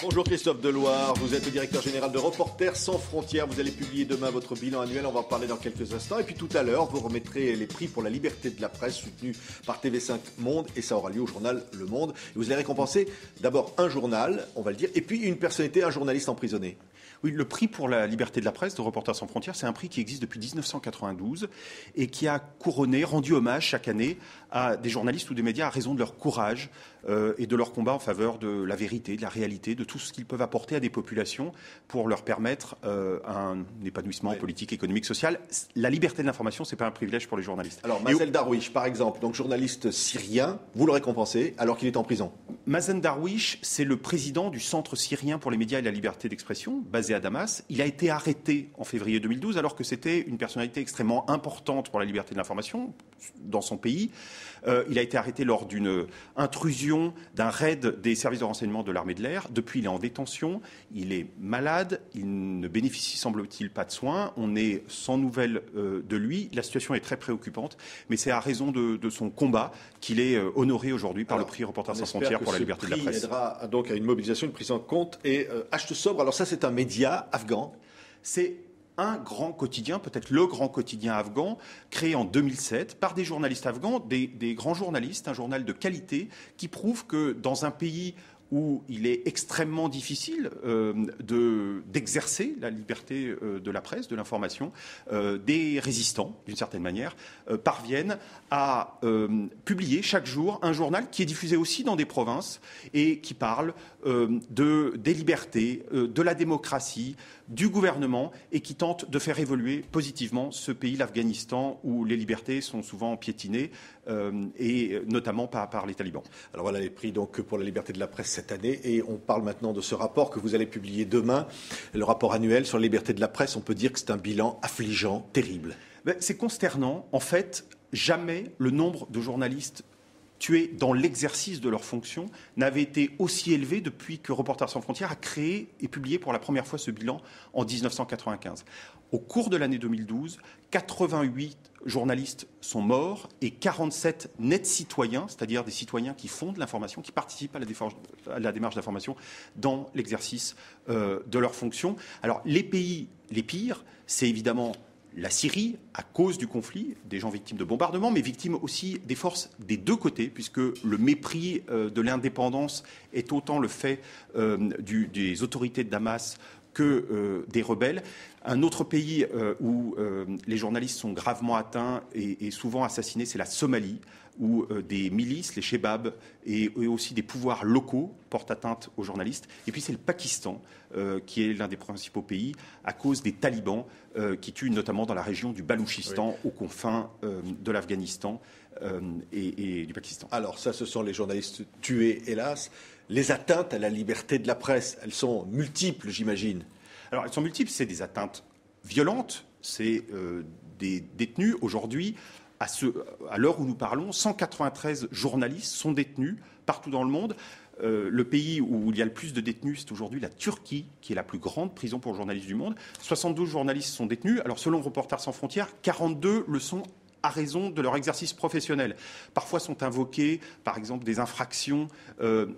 Bonjour Christophe Deloire, vous êtes le directeur général de Reporters sans frontières. Vous allez publier demain votre bilan annuel, on va en parler dans quelques instants. Et puis tout à l'heure, vous remettrez les prix pour la liberté de la presse soutenus par TV5 Monde et ça aura lieu au journal Le Monde. Et vous allez récompenser d'abord un journal, on va le dire, et puis une personnalité, un journaliste emprisonné. Oui, le prix pour la liberté de la presse de Reporters sans frontières, c'est un prix qui existe depuis 1992 et qui a couronné, rendu hommage chaque année à des journalistes ou des médias à raison de leur courage et de leur combat en faveur de la vérité, de la réalité, de tout ce qu'ils peuvent apporter à des populations pour leur permettre un épanouissement politique, économique, social. La liberté de l'information, ce n'est pas un privilège pour les journalistes. Alors, Mazen Darwish, par exemple, donc journaliste syrien, vous le récompensez alors qu'il est en prison. Mazen Darwish, c'est le président du Centre syrien pour les médias et la liberté d'expression, basé à Damas. Il a été arrêté en février 2012 alors que c'était une personnalité extrêmement importante pour la liberté de l'information dans son pays. Il a été arrêté lors d'une intrusion, d'un raid des services de renseignement de l'armée de l'air. Depuis, il est en détention, il est malade, il ne bénéficie, semble-t-il, pas de soins. On est sans nouvelles de lui. La situation est très préoccupante, mais c'est à raison de son combat qu'il est honoré aujourd'hui par le prix Reporters sans frontières pour la liberté de la presse. Ce prix aidera donc à une mobilisation, une prise en compte. Et Hache Sobre, alors ça c'est un média afghan. C'est un grand quotidien, peut-être le grand quotidien afghan, créé en 2007 par des journalistes afghans, des grands journalistes, un journal de qualité qui prouve que dans un pays où il est extrêmement difficile d'exercer la liberté de la presse, de l'information, des résistants, d'une certaine manière, parviennent à publier chaque jour un journal qui est diffusé aussi dans des provinces et qui parle des libertés, de la démocratie, du gouvernement et qui tente de faire évoluer positivement ce pays, l'Afghanistan, où les libertés sont souvent piétinées et notamment par les talibans. Alors voilà les prix donc pour la liberté de la presse cette année et on parle maintenant de ce rapport que vous allez publier demain, le rapport annuel sur la liberté de la presse. On peut dire que c'est un bilan affligeant, terrible. C'est consternant. En fait, jamais le nombre de journalistes tués dans l'exercice de leurs fonctions n'avait été aussi élevé depuis que Reporters sans frontières a créé et publié pour la première fois ce bilan en 1995. Au cours de l'année 2012, 88 journalistes sont morts et 47 nets citoyens, c'est-à-dire des citoyens qui font de l'information, qui participent à la démarche d'information dans l'exercice de leurs fonctions. Alors les pays les pires, c'est évidemment la Syrie, à cause du conflit, des gens victimes de bombardements, mais victimes aussi des forces des deux côtés, puisque le mépris de l'indépendance est autant le fait des autorités de Damas que des rebelles. Un autre pays où les journalistes sont gravement atteints et souvent assassinés, c'est la Somalie, où des milices, les Shebabs, et aussi des pouvoirs locaux portent atteinte aux journalistes. Et puis c'est le Pakistan, qui est l'un des principaux pays, à cause des talibans, qui tuent notamment dans la région du Baloutchistan, aux confins de l'Afghanistan et du Pakistan. Alors ça, ce sont les journalistes tués, hélas. Les atteintes à la liberté de la presse, elles sont multiples, j'imagine. Alors, elles sont multiples. C'est des atteintes violentes. C'est des détenus. Aujourd'hui, à l'heure où nous parlons, 193 journalistes sont détenus partout dans le monde. Le pays où il y a le plus de détenus, c'est aujourd'hui la Turquie, qui est la plus grande prison pour journalistes du monde. 72 journalistes sont détenus. Alors, selon Reporters sans frontières, 42 le sont à raison de leur exercice professionnel. Parfois sont invoquées, par exemple, des infractions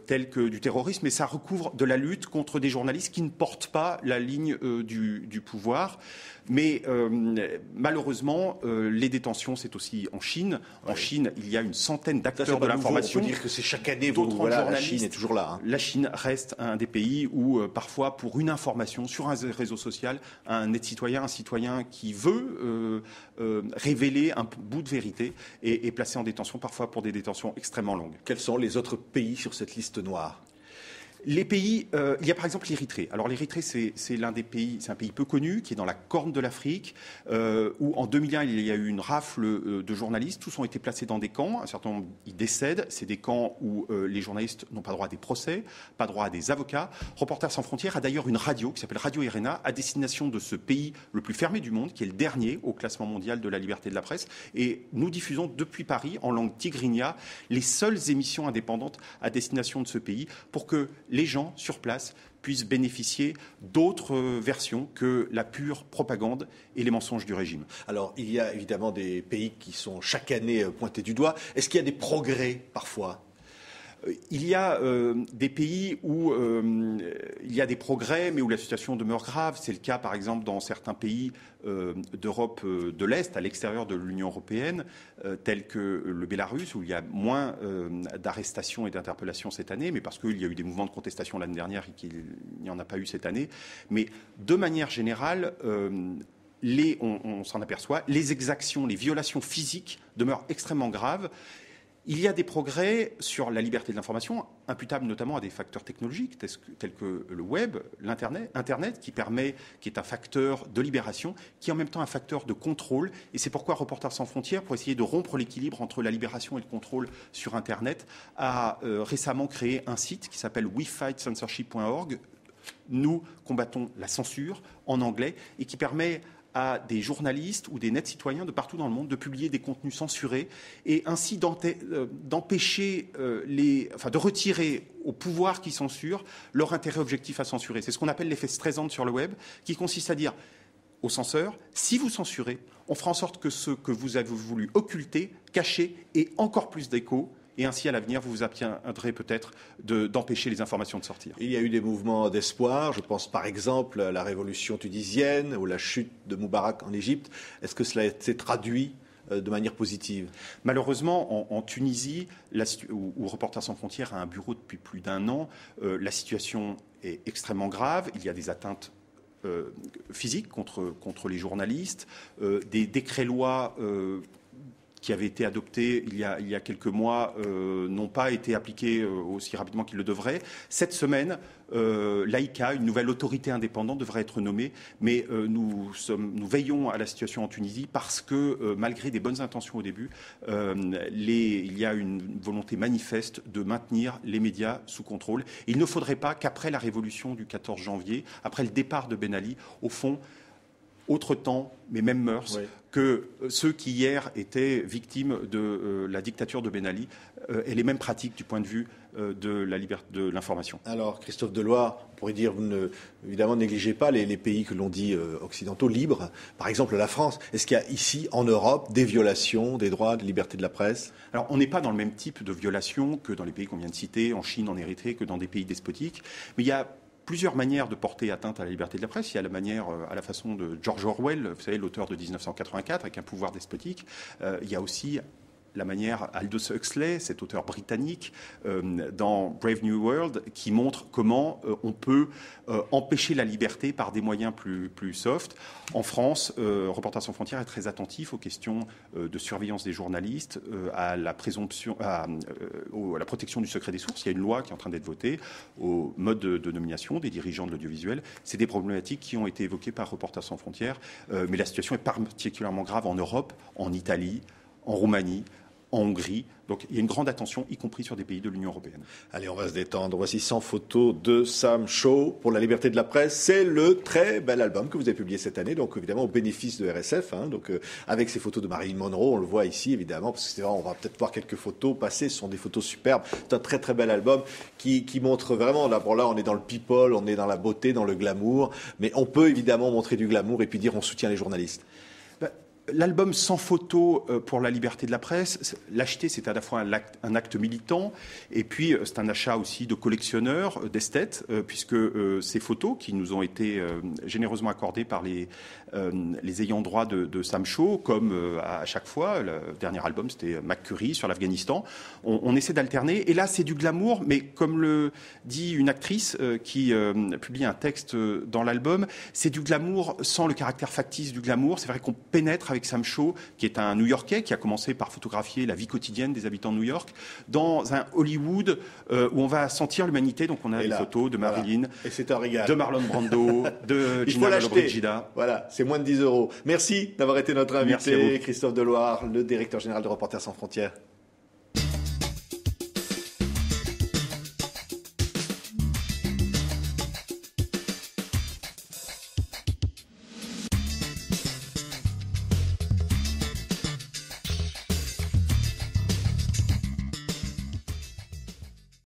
telles que du terrorisme, mais ça recouvre de la lutte contre des journalistes qui ne portent pas la ligne du pouvoir. Mais malheureusement, les détentions, c'est aussi en Chine. En Chine, il y a une centaine d'acteurs de l'information. On peut dire que c'est chaque année, la Chine est toujours là. La Chine reste un des pays où, parfois, pour une information sur un réseau social, un citoyen qui veut révéler un bout de vérité est placé en détention, parfois pour des détentions extrêmement longues. Quels sont les autres pays sur cette liste noire ? Les pays, il y a par exemple l'Érythrée. Alors l'Érythrée, c'est l'un des pays, c'est un pays peu connu, qui est dans la corne de l'Afrique, où en 2001, il y a eu une rafle de journalistes. Tous ont été placés dans des camps. Un certain nombre, ils décèdent. C'est des camps où les journalistes n'ont pas droit à des procès, pas droit à des avocats. Reporters sans frontières a d'ailleurs une radio qui s'appelle Radio Irena, à destination de ce pays le plus fermé du monde, qui est le dernier au classement mondial de la liberté de la presse. Et nous diffusons depuis Paris, en langue tigrinya, les seules émissions indépendantes à destination de ce pays, pour que les gens sur place puissent bénéficier d'autres versions que la pure propagande et les mensonges du régime. Alors, il y a évidemment des pays qui sont chaque année pointés du doigt. Est-ce qu'il y a des progrès parfois ? Il y a des pays où il y a des progrès, mais où la situation demeure grave. C'est le cas, par exemple, dans certains pays d'Europe de l'Est, à l'extérieur de l'Union européenne, tels que le Bélarus, où il y a moins d'arrestations et d'interpellations cette année, mais parce qu'il y a eu des mouvements de contestation l'année dernière et qu'il n'y en a pas eu cette année. Mais de manière générale, on s'en aperçoit, les exactions, les violations physiques demeurent extrêmement graves. Il y a des progrès sur la liberté de l'information, imputables notamment à des facteurs technologiques tels que le web, l'Internet, qui est un facteur de libération, qui est en même temps un facteur de contrôle. Et c'est pourquoi Reporters sans frontières, pour essayer de rompre l'équilibre entre la libération et le contrôle sur Internet, a récemment créé un site qui s'appelle wefightcensorship.org. Nous combattons la censure en anglais et qui permet à des journalistes ou des nets citoyens de partout dans le monde de publier des contenus censurés et ainsi d'empêcher de retirer au pouvoir qui censure leur intérêt objectif à censurer. C'est ce qu'on appelle l'effet Streisand sur le web, qui consiste à dire aux censeurs, si vous censurez, on fera en sorte que ce que vous avez voulu occulter, cacher, ait encore plus d'écho. Et ainsi, à l'avenir, vous vous abstiendrez peut-être d'empêcher les informations de sortir. Il y a eu des mouvements d'espoir. Je pense par exemple à la révolution tunisienne ou la chute de Moubarak en Égypte. Est-ce que cela s'est traduit de manière positive? Malheureusement, en Tunisie, où Reporters sans frontières a un bureau depuis plus d'1 an, la situation est extrêmement grave. Il y a des atteintes physiques contre les journalistes, des décrets-lois qui avaient été adoptés il y a quelques mois n'ont pas été appliqués aussi rapidement qu'ils le devraient. Cette semaine, l'AICA, une nouvelle autorité indépendante, devrait être nommée, mais nous veillons à la situation en Tunisie parce que, malgré des bonnes intentions au début, il y a une volonté manifeste de maintenir les médias sous contrôle. Il ne faudrait pas qu'après la révolution du 14 janvier, après le départ de Ben Ali, au fond, autre temps, mais même mœurs, oui, que ceux qui hier étaient victimes de la dictature de Ben Ali aient les mêmes pratiques du point de vue de la liberté de l'information. Alors, Christophe Deloire, on pourrait dire, évidemment, négligez pas les pays que l'on dit occidentaux libres. Par exemple, la France. Est-ce qu'il y a ici, en Europe, des violations des droits de liberté de la presse? Alors, on n'est pas dans le même type de violation que dans les pays qu'on vient de citer, en Chine, en Érythrée, que dans des pays despotiques. Mais il y a plusieurs manières de porter atteinte à la liberté de la presse. Il y a la manière, à la façon de George Orwell, vous savez, l'auteur de 1984, avec un pouvoir despotique. Il y a aussi la manière Aldous Huxley, cet auteur britannique, dans Brave New World, qui montre comment on peut empêcher la liberté par des moyens plus soft. En France, Reporters sans frontières est très attentif aux questions de surveillance des journalistes, à la présomption, à la protection du secret des sources. Il y a une loi qui est en train d'être votée, au mode de nomination des dirigeants de l'audiovisuel. C'est des problématiques qui ont été évoquées par Reporters sans frontières, mais la situation est particulièrement grave en Europe, en Italie, en Roumanie, en Hongrie. Donc il y a une grande attention, y compris sur des pays de l'Union européenne. Allez, on va se détendre. Voici 100 photos de Sam Shaw pour la liberté de la presse. C'est le très bel album que vous avez publié cette année, donc évidemment au bénéfice de RSF. Donc avec ces photos de Marilyn Monroe, on le voit ici évidemment, parce que c'est vrai, on va peut-être voir quelques photos passer. Ce sont des photos superbes. C'est un très très bel album qui montre vraiment. Là, on est dans le people, on est dans la beauté, dans le glamour, mais on peut évidemment montrer du glamour et puis dire on soutient les journalistes. L'album Sans photo pour la liberté de la presse, l'acheter, c'est à la fois un acte militant et puis c'est un achat aussi de collectionneurs, d'esthètes, puisque ces photos qui nous ont été généreusement accordées par les ayants droit de Sam Shaw, comme à chaque fois, le dernier album c'était McCurry sur l'Afghanistan, on essaie d'alterner. Et là, c'est du glamour, mais comme le dit une actrice qui publie un texte dans l'album, c'est du glamour sans le caractère factice du glamour. C'est vrai qu'on pénètre avec Sam Shaw, qui est un New-Yorkais, qui a commencé par photographier la vie quotidienne des habitants de New York, dans un Hollywood où on va sentir l'humanité. Donc on a des photos de Marilyn, voilà. Et c'est un régal. De Marlon Brando, de Gina Lollobrigida. Voilà, c'est moins de 10 €. Merci d'avoir été notre invité, Christophe Deloire, le directeur général de Reporters sans frontières.